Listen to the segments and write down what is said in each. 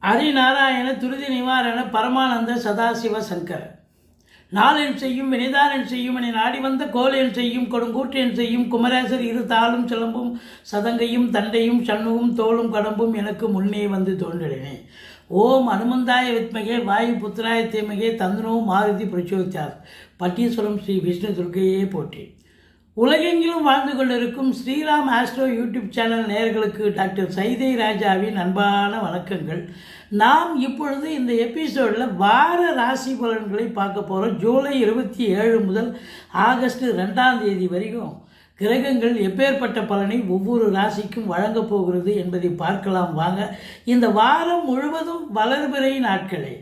ஹரிநாராயண துருதி நிவாரண பரமானந்த சதாசிவ சங்கர நாளென் செய்யும் வினைதானன் செய்யும் என நாடி வந்த கோலென் செய்யும் கொடுங்கூற்றென் செய்யும் குமரேசர் இரு தாளும் சிலம்பும் சதங்கையும் தண்டையும் சண்முகும் தோளும் கடம்பும் எனக்கு முன்னே வந்து தோன்றினே. ஓம் அனுமந்தாய வித்மகே வாயு புத்திராய தீமகே தந்தனோ மாருதி பிரச்சோதித்தார். பட்டீஸ்வரம் ஸ்ரீ விஷ்ணு துர்க்கையே போற்றி. உலகெங்கிலும் வாழ்ந்து கொண்டிருக்கும் ஸ்ரீராம் ஆஸ்ட்ரோ யூடியூப் சேனல் நேயர்களுக்கு டாக்டர் சைதை ராஜாவின் அன்பான வணக்கங்கள். நாம் இப்பொழுது இந்த எபிசோடில் வார ராசி பலன்களை பார்க்க போகிறோம். ஜூலை 27 முதல் ஆகஸ்ட் 2ஆம் தேதி வரைக்கும் கிரகங்கள் எப்பேற்பட்ட பலனை ஒவ்வொரு ராசிக்கும் வழங்கப் போகிறது என்பதை பார்க்கலாம் வாங்க. இந்த வாரம் முழுவதும் வளர்பிறை நாட்களே.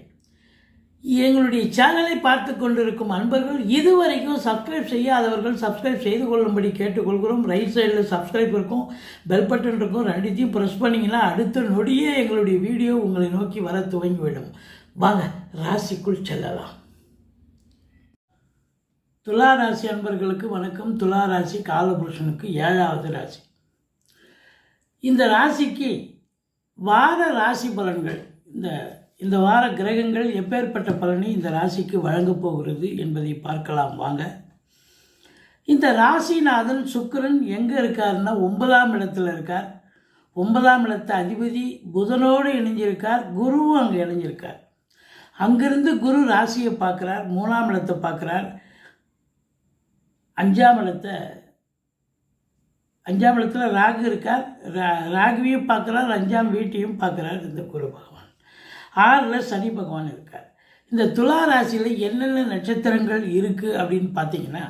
எங்களுடைய சேனலை பார்த்து கொண்டிருக்கும் அன்பர்கள் இதுவரைக்கும் சப்ஸ்கிரைப் செய்யாதவர்கள் சப்ஸ்கிரைப் செய்து கொள்ளும்படி கேட்டுக்கொள்கிறோம். ரைட் சைடில் சப்ஸ்கிரைப் இருக்கும், பெல் பட்டன் இருக்கும், ரெண்டுத்தையும் ப்ரெஸ் பண்ணிங்கன்னா அடுத்த நொடியே எங்களுடைய வீடியோ உங்களை நோக்கி வர துவங்கிவிடும். வாங்க ராசிக்குள் செல்லலாம். துலா ராசி அன்பர்களுக்கு வணக்கம். துலா ராசி காலபுருஷனுக்கு 7வது ராசி. இந்த ராசிக்கு வார ராசி பலன்கள், இந்த வார கிரகங்கள் எப்பேற்பட்ட பலனை இந்த ராசிக்கு வழங்கப் போகிறது என்பதை பார்க்கலாம் வாங்க. இந்த ராசிநாதன் சுக்கிரன் எங்கே இருக்காருன்னா 9ஆம் இடத்துல இருக்கார். 9ஆம் இடத்த அதிபதி புதனோடு இணைஞ்சிருக்கார். குருவும் அங்கே இணைஞ்சிருக்கார். அங்கிருந்து குரு ராசியை பார்க்குறார், 3ஆம் இடத்தை பார்க்குறார், 5ஆம் இடத்துல ராகு இருக்கார். ராகுவையும் பார்க்குறார், 5ஆம் வீட்டையும் பார்க்குறார் இந்த குரு பகவான். 6ல் சனி பகவான் இருக்கார். இந்த துலா ராசியில் என்னென்ன நட்சத்திரங்கள் இருக்குது அப்படின்னு பார்த்தீங்கன்னா,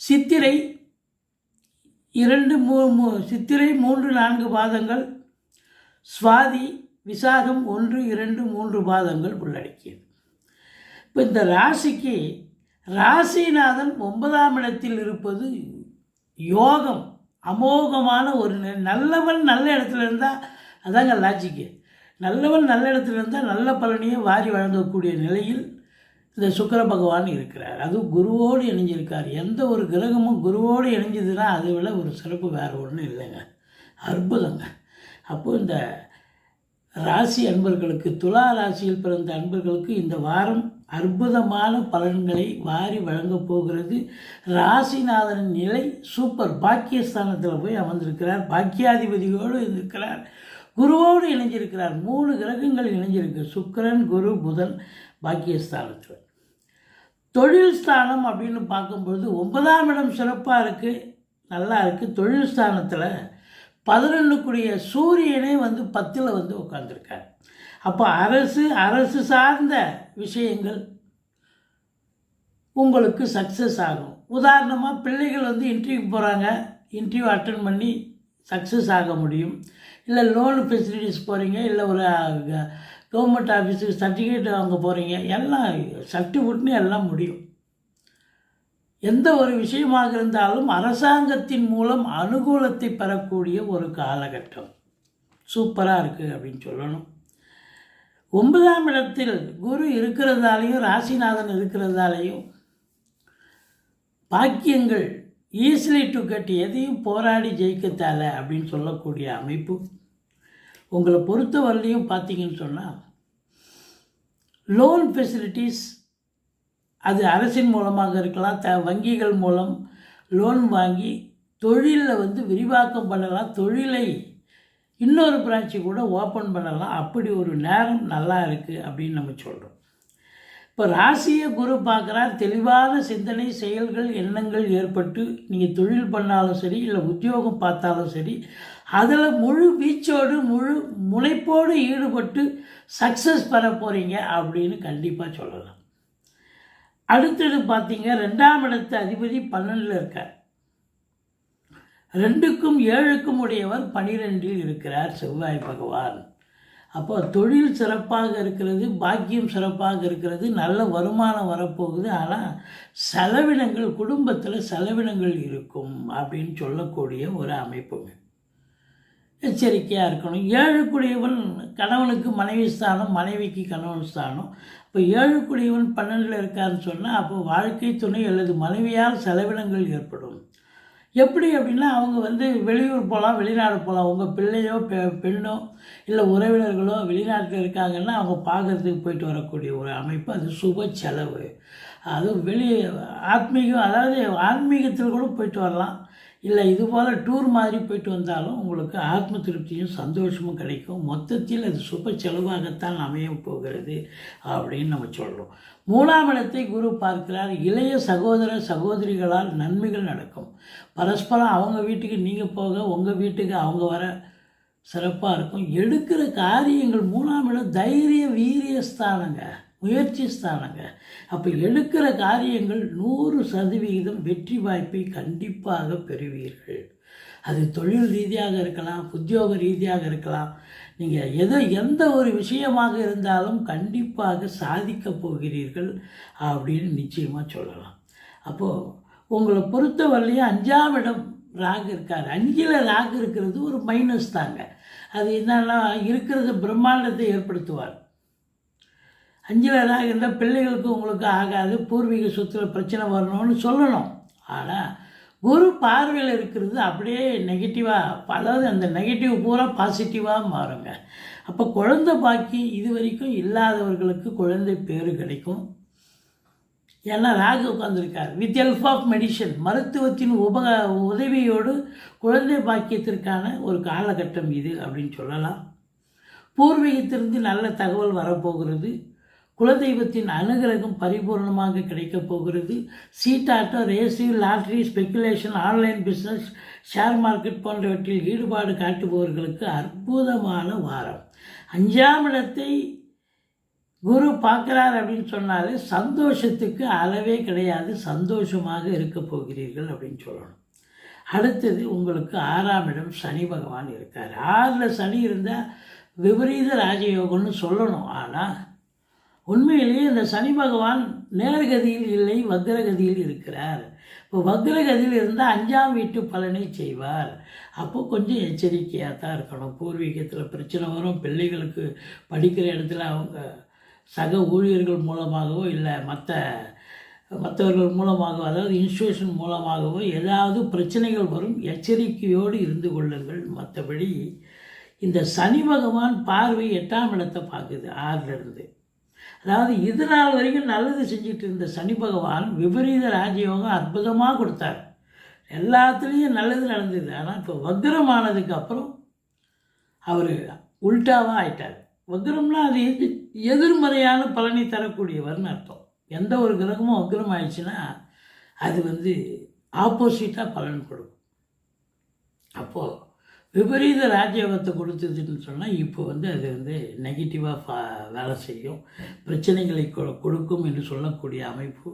சித்திரை 3-4 பாதங்கள், சுவாதி விசாகம் 1-2-3 பாதங்கள் உள்ளடக்கியது. இப்போ இந்த ராசிக்கு ராசிநாதன் 9ஆம் இடத்தில் இருப்பது யோகம், அமோகமான ஒரு நல்லவன் நல்ல இடத்துல இருந்தால் அதாங்க லாஜிக்கு. நல்லவன் நல்ல இடத்துல இருந்தால் நல்ல பலனையே வாரி வழங்கக்கூடிய நிலையில் இந்த சுக்கிர பகவான் இருக்கிறார். அதுவும் குருவோடு இணைஞ்சிருக்கார். எந்த ஒரு கிரகமும் குருவோடு இணைஞ்சதுன்னா அதை விட ஒரு சிறப்பு வேறு ஒன்றும் இல்லைங்க, அற்புதங்க. அப்போது இந்த ராசி அன்பர்களுக்கு, துலா ராசியில் பிறந்த அன்பர்களுக்கு இந்த வாரம் அற்புதமான பலன்களை வாரி வழங்கப் போகிறது. ராசிநாதனின் நிலை சூப்பர். பாக்கியஸ்தானத்தில் போய் அமர்ந்திருக்கிறார். பாக்கியாதிபதியோடு இருக்கிறார். குருவோடு இணைஞ்சிருக்கிறார். 3 கிரகங்கள் இணைஞ்சிருக்கு, சுக்கிரன் குரு புதன் பாக்கியஸ்தானத்தில். தொழில் ஸ்தானம் அப்படின்னு பார்க்கும்பொழுது 9ஆம் இடம் சிறப்பாக இருக்குது, நல்லா இருக்குது. தொழில் ஸ்தானத்தில் 11க்குரிய சூரியனே 10ல் உட்காந்துருக்கார். அப்போ அரசு சார்ந்த விஷயங்கள் உங்களுக்கு சக்ஸஸ் ஆகும். உதாரணமாக பிள்ளைகள் இன்டர்வியூக்கு போகிறாங்க, இன்டர்வியூ அட்டன் பண்ணி சக்ஸஸ் ஆக முடியும். இல்லை லோன் ஃபெசிலிட்டிஸ் போகிறீங்க, இல்லை ஒரு கவர்மெண்ட் ஆஃபீஸுக்கு சர்டிஃபிகேட் வாங்க போகிறீங்க, எல்லாம் சர்டிஃபிகேட்னு எல்லாம் முடியும். எந்த ஒரு விஷயமாக இருந்தாலும் அரசாங்கத்தின் மூலம் அனுகூலத்தை பெறக்கூடிய ஒரு காலகட்டம் சூப்பராக இருக்குது அப்படின்னு சொல்லணும். 9ஆம் இடத்தில் குரு இருக்கிறதாலையும் ராசிநாதன் இருக்கிறதாலையும் பாக்கியங்கள் ஈஸிலி டு கட், எதையும் போராடி ஜெயிக்கத்தால அப்படின்னு சொல்லக்கூடிய அமைப்பு. உங்களை பொறுத்த வரலையும் பார்த்தீங்கன்னு சொன்னால் லோன் ஃபெசிலிட்டிஸ் அது அரசின் மூலமாக இருக்கலாம், வங்கிகள் மூலம் லோன் வாங்கி தொழிலில் விரிவாக்கம் பண்ணலாம், தொழிலை இன்னொரு பிரான்ச்சு கூட ஓப்பன் பண்ணலாம். அப்படி ஒரு நேரம் நல்லா இருக்குது அப்படின்னு நம்ம சொல்கிறோம். இப்போ ராசியை குரு பார்க்குறார். தெளிவான சிந்தனை, செயல்கள், எண்ணங்கள் ஏற்பட்டு நீங்கள் தொழில் பண்ணாலும் சரி, இல்லை உத்தியோகம் பார்த்தாலும் சரி, அதில் முழு வீச்சோடு முழு முனைப்போடு ஈடுபட்டு சக்ஸஸ் பெற போகிறீங்க அப்படின்னு கண்டிப்பாக சொல்லலாம். அடுத்தது பார்த்தீங்க, 2ஆம் இடத்து அதிபதி 12ல் இருக்கார். 2க்கும் 7க்கும் உடையவர் 12ல் இருக்கிறார் செவ்வாய் பகவான். அப்போ தொழில் சிறப்பாக இருக்கிறது, பாக்கியம் சிறப்பாக இருக்கிறது, நல்ல வருமானம் வரப்போகுது. ஆனால் செலவினங்கள், குடும்பத்தில் செலவினங்கள் இருக்கும் அப்படின்னு சொல்லக்கூடிய ஒரு அமைப்புங்க. எச்சரிக்கையாக இருக்கணும். 7க்குடையவன் கணவனுக்கு மனைவி ஸ்தானம், மனைவிக்கு கணவன் ஸ்தானம். இப்போ 7க்குடையவன் 12ல் இருக்கான்னு சொன்னால் அப்போ வாழ்க்கை துணை அல்லது மனைவியால் செலவினங்கள் ஏற்படும். எப்படி அப்படின்னா அவங்க வந்து வெளியூர் போகலாம், வெளிநாடு போகலாம். உங்கள் பிள்ளையோ பெண்ணோ இல்லை உறவினர்களோ வெளிநாட்டில் இருக்காங்கன்னா அவங்க பார்க்கறதுக்கு போயிட்டு வரக்கூடிய ஒரு அமைப்பு. அது சுப செலவு. அதுவும் ஆத்மீகம், அதாவது ஆன்மீகத்தில் கூட போயிட்டு வரலாம். இல்லை இது போல் டூர் மாதிரி போயிட்டு வந்தாலும் உங்களுக்கு ஆத்ம திருப்தியும் சந்தோஷமும் கிடைக்கும். மொத்தத்தில் அது சுப செலவாகத்தான் அமைய போகிறது அப்படின்னு நம்ம சொல்கிறோம். 3ஆம் இடத்தை குரு பார்க்கிறார். இளைய சகோதர சகோதரிகளால் நன்மைகள் நடக்கும். பரஸ்பரம் அவங்க வீட்டுக்கு நீங்கள் போக, உங்கள் வீட்டுக்கு அவங்க வர சிறப்பாக இருக்கும். எடுக்கிற காரியங்கள் 3ஆம் இடம் தைரிய வீரிய ஸ்தானங்க, முயற்சி ஸ்தானங்க. அப்போ எடுக்கிற காரியங்கள் 100% வெற்றி வாய்ப்பை கண்டிப்பாக பெறுவீர்கள். அது தொழில் ரீதியாக இருக்கலாம், உத்தியோக ரீதியாக இருக்கலாம். நீங்கள் எந்த ஒரு விஷயமாக இருந்தாலும் கண்டிப்பாக சாதிக்கப் போகிறீர்கள் அப்படின்னு நிச்சயமாக சொல்லலாம். அப்போது உங்களை பொறுத்தவரையிலையும் 5ஆம் இடம் ராகு இருக்கார். 5ல் ராகு இருக்கிறது ஒரு மைனஸ் தாங்க. அது என்னன்னா இருக்கிறது பிரம்மாண்டத்தை ஏற்படுத்துவார். 5ல் ராகு இருந்தால் பிள்ளைகளுக்கு உங்களுக்கு ஆகாது, பூர்வீக சொத்தில் பிரச்சனை வரணும்னு சொல்லணும். ஆனால் குரு பார்வையில் இருக்கிறது அப்படியே நெகட்டிவாக, அதாவது அந்த நெகட்டிவ் பூரா பாசிட்டிவாக மாறுங்க. அப்போ குழந்தை பாக்கி இது வரைக்கும் இல்லாதவர்களுக்கு குழந்தை பேர் கிடைக்கும். ஏன்னா ராகு உட்காந்துருக்கார். வித் ஹெல்ப் ஆஃப் மெடிசன், மருத்துவத்தின் உதவியோடு குழந்தை பாக்கியத்திற்கான ஒரு காலகட்டம் இது அப்படின்னு சொல்லலாம். பூர்வீகத்திலிருந்து நல்ல தகவல் வரப்போகிறது. குலதெய்வத்தின் அனுகிரகம் பரிபூர்ணமாக கிடைக்கப் போகிறது. சீட்டாட்டம், race, lottery, speculation, online business, share market போன்றவற்றில் ஈடுபாடு காட்டுபவர்களுக்கு அற்புதமான வாரம். 5ஆம் இடத்தை குரு பார்க்குறார் அப்படின்னு சொன்னாலே சந்தோஷத்துக்கு அளவே கிடையாது. சந்தோஷமாக இருக்க போகிறீர்கள் அப்படின்னு சொல்லணும். அடுத்தது உங்களுக்கு 6ஆம் இடம் சனி பகவான் இருக்கார். 6ல் சனி இருந்தால் விபரீத ராஜயோகம்னு சொல்லணும். ஆனால் உண்மையிலேயே இந்த சனி பகவான் நேர்கதியில் இல்லை, வக்ரகதியில் இருக்கிறார். இப்போ வக்ரகதியில் இருந்தால் 5ஆம் வீட்டு பலனை செய்வார். அப்போ கொஞ்சம் எச்சரிக்கையாக தான் இருக்கணும். பூர்வீகத்தில் பிரச்சனை வரும். பிள்ளைகளுக்கு படிக்கிற இடத்துல அவங்க சக ஊழியர்கள் மூலமாகவோ இல்லை மற்றவர்கள் மூலமாகவோ, அதாவது இன்ஸ்டியூஷன் மூலமாகவோ ஏதாவது பிரச்சனைகள் வரும். எச்சரிக்கையோடு இருந்து கொள்ளுங்கள். மற்றபடி இந்த சனி பகவான் பார்வை 8ஆம் இடத்தை பார்க்குது 6லிருந்து. அதாவது இது நாள் வரைக்கும் நல்லது செஞ்சுட்டு இருந்த சனி பகவான் விபரீத ராஜயோகம் அற்புதமாக கொடுத்தார். எல்லாத்துலேயும் நல்லது நடந்தது. ஆனால் இப்போ வக்ரமானதுக்கு அப்புறம் அவர் உல்டாவாக ஆயிட்டார். வக்ரம்னா அது எதிர்மறையான பலனை தரக்கூடியவர்னு அர்த்தம். எந்த ஒரு கிரகமும் வக்ரம் ஆயிடுச்சுன்னா அது ஆப்போசிட்டாக பலன் கொடுக்கும். அப்போது விபரீத ராஜயோகத்தை கொடுத்ததுன்னு சொன்னால் இப்போ அது நெகட்டிவாக வேலை செய்யும். பிரச்சனைகளை கொடுக்கும் என்று சொல்லக்கூடிய அமைப்பு.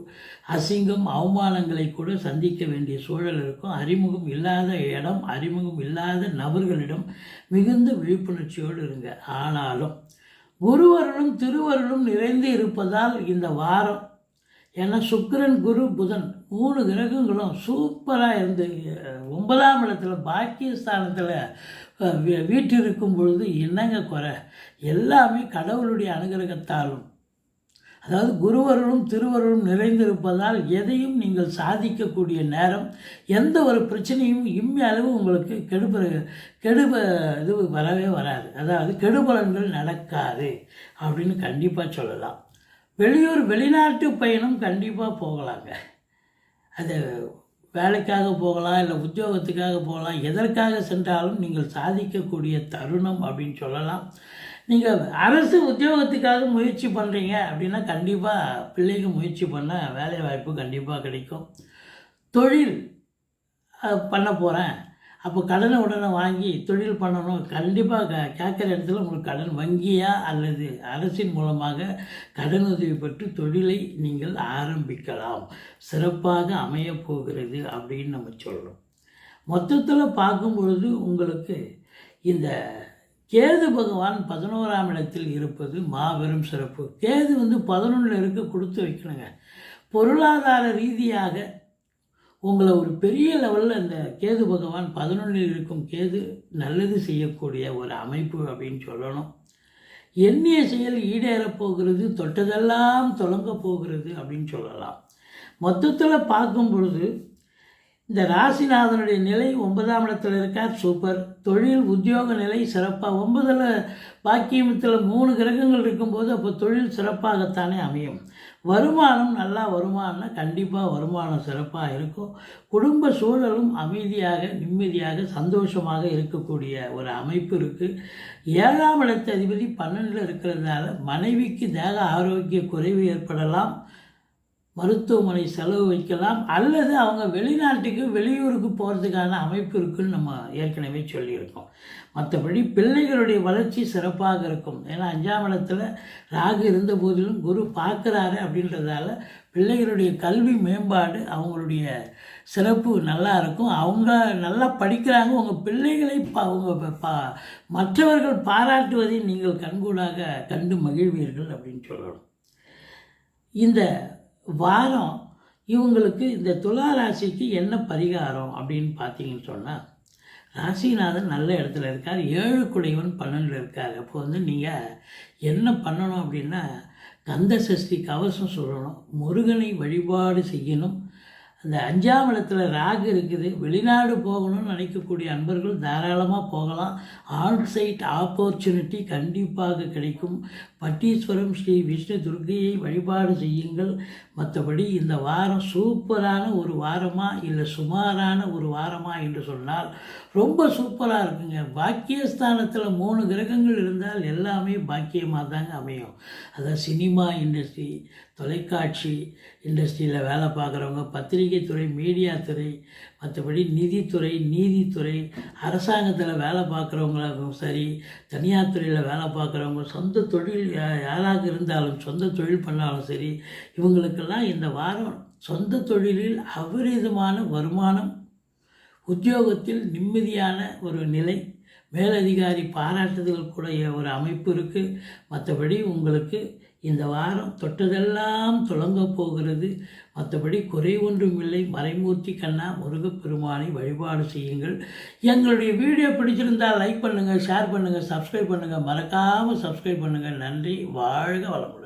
அசிங்கம், அவமானங்களை கூட சந்திக்க வேண்டிய சூழல் இருக்கும். அறிமுகம் இல்லாத இடம், அறிமுகம் இல்லாத நபர்களிடம் மிகுந்த விழிப்புணர்ச்சியோடு இருங்க. ஆனாலும் குருவருளும் திருவருளும் நிறைந்து இருப்பதால் இந்த வாரம், ஏன்னா சுக்கிரன், குரு, புதன் 3 கிரகங்களும் சூப்பராக இருந்து 9ஆம் இடத்துல பாக்கியஸ்தானத்தில் வீட்டு இருக்கும் பொழுது என்னங்க குறை? எல்லாமே கடவுளுடைய அனுகிரகத்தாலும், அதாவது குருவருளும் திருவருளும் நிறைந்திருப்பதால் எதையும் நீங்கள் சாதிக்கக்கூடிய நேரம். எந்த ஒரு பிரச்சனையும் இம்மி அளவு உங்களுக்கு இது வரவே வராது. அதாவது கெடுபலன்கள் நடக்காது அப்படின்னு கண்டிப்பாக சொல்லலாம். வெளியூர் வெளிநாட்டு பயணம் கண்டிப்பாக போகலாங்க. அது வேலைக்காக போகலாம், இல்லை உத்தியோகத்துக்காக போகலாம். எதற்காக சென்றாலும் நீங்கள் சாதிக்கக்கூடிய தருணம் அப்படின்னு சொல்லலாம். நீங்கள் அரசு உத்தியோகத்துக்காக முயற்சி பண்ணுறீங்க அப்படின்னா கண்டிப்பாக பிள்ளைங்க முயற்சி பண்ண வேலை வாய்ப்பு கண்டிப்பாக கிடைக்கும். தொழில் பண்ண போகிறேன், அப்போ கடனை உடனே வாங்கி தொழில் பண்ணணும், கண்டிப்பாக கேட்குற இடத்துல உங்களுக்கு கடன் வங்கியா அல்லது அரசின் மூலமாக கடன் உதவி பெற்று தொழிலை நீங்கள் ஆரம்பிக்கலாம். சிறப்பாக அமையப்போகிறது அப்படின்னு நம்ம சொல்கிறோம். மொத்தத்தில் பார்க்கும் பொழுது உங்களுக்கு இந்த கேது பகவான் 11ஆம் இடத்தில் இருப்பது மாபெரும் சிறப்பு. கேது 11ல் இருக்க கொடுத்து வைக்கணுங்க. பொருளாதார ரீதியாக உங்களை ஒரு பெரிய லெவலில் இந்த கேது பகவான் 11ல் இருக்கும் கேது நல்லது செய்யக்கூடிய ஒரு அமைப்பு அப்படின்னு சொல்லணும். எண்ணிய செயல் ஈடேறப் போகிறது, தொட்டதெல்லாம் தொடங்க போகிறது அப்படின்னு சொல்லலாம். மொத்தத்தில் பார்க்கும் பொழுது இந்த ராசிநாதனுடைய நிலை 9ஆம் இடத்துல இருக்கார், சூப்பர். தொழில் உத்தியோக நிலை சிறப்பாக. 9ல் பாக்கியமத்தில் 3 கிரகங்கள் இருக்கும்போது அப்போ தொழில் சிறப்பாகத்தானே அமையும். வருமானம் நல்லா வருமானம்னா கண்டிப்பாக வருமானம் சிறப்பாக இருக்கும். குடும்ப சூழலும் அமைதியாக நிம்மதியாக சந்தோஷமாக இருக்கக்கூடிய ஒரு அமைப்பு இருக்குது. 7ஆம் இடத்து அதிபதி 12ல் இருக்கிறதுனால மனைவிக்கு தேக ஆரோக்கிய குறைவு ஏற்படலாம், மருத்துவமனை செலவு வைக்கலாம், அல்லது அவங்க வெளிநாட்டுக்கு வெளியூருக்கு போகிறதுக்கான அமைப்பு இருக்குதுன்னு நம்ம ஏற்கனவே சொல்லியிருக்கோம். மற்றபடி பிள்ளைகளுடைய வளர்ச்சி சிறப்பாக இருக்கும். ஏன்னா 5ஆம் இடத்துல ராகு இருந்த போதிலும் குரு பார்க்குறாரு அப்படின்றதால பிள்ளைகளுடைய கல்வி மேம்பாடு, அவங்களுடைய சிறப்பு நல்லா இருக்கும். அவங்க நல்லா படிக்கிறாங்க. உங்கள் பிள்ளைகளை மற்றவர்கள் பாராட்டுவதை நீங்கள் கண்கூடாக கண்டு மகிழ்வீர்கள் அப்படின்னு சொல்லணும். இந்த வாரம் இவங்களுக்கு இந்த துலா ராசிக்கு என்ன பரிகாரம் அப்படின்னு பார்த்தீங்கன்னு சொன்னால், ராசிநாதன் நல்ல இடத்துல இருக்கார், 7 குடைவன் 12ல் இருக்கார். அப்போ நீங்கள் என்ன பண்ணணும் அப்படின்னா, கந்த சஷ்டி கவசம் சொல்லணும், முருகனை வழிபாடு செய்யணும். அந்த 5ஆம் இடத்துல ராகு இருக்குது, வெளிநாடு போகணும்னு நினைக்கக்கூடிய அன்பர்கள் தாராளமாக போகலாம். ஆன்சைட் ஆப்பர்ச்சுனிட்டி கண்டிப்பாக கிடைக்கும். பட்டீஸ்வரம் ஸ்ரீ விஷ்ணு துர்க்கையை வழிபாடு செய்யுங்கள். மற்றபடி இந்த வாரம் சூப்பரான ஒரு வாரமா இல்லை சுமாரான ஒரு வாரமா என்று சொன்னால் ரொம்ப சூப்பராக இருக்குங்க. பாக்கியஸ்தானத்தில் 3 கிரகங்கள் இருந்தால் எல்லாமே பாக்கியமாக தாங்க அமையும். அதான் சினிமா இண்டஸ்ட்ரி, தொலைக்காட்சி இண்டஸ்ட்ரியில் வேலை பார்க்குறவங்க, பத்திரிகை துறை, மீடியா துறை, மற்றபடி நிதித்துறை, நீதித்துறை, அரசாங்கத்தில் வேலை பார்க்குறவங்களும் சரி, தனியார் துறையில் வேலை பார்க்குறவங்க, சொந்த தொழில் யாராக இருந்தாலும் சொந்த தொழில் பண்ணாலும் சரி, இவங்களுக்கெல்லாம் இந்த வாரம் சொந்த தொழிலில் அபரிதமான வருமானம், உத்தியோகத்தில் நிம்மதியான ஒரு நிலை, மேலதிகாரி பாராட்டுதல் கூடிய ஒரு அமைப்பு இருக்குது. மற்றபடி உங்களுக்கு இந்த வாரம் தொட்டதெல்லாம் தொடங்கப் போகிறது. மற்றபடி குறை ஒன்றும் இல்லை. மறைமூர்த்தி கண்ணா முருகப்பெருமானை வழிபாடு செய்யுங்கள். எங்களுடைய வீடியோ பிடிச்சிருந்தால் லைக் பண்ணுங்கள், ஷேர் பண்ணுங்கள், சப்ஸ்கிரைப் பண்ணுங்கள். மறக்காமல் சப்ஸ்கிரைப் பண்ணுங்கள். நன்றி. வாழ்க வளமுடன்.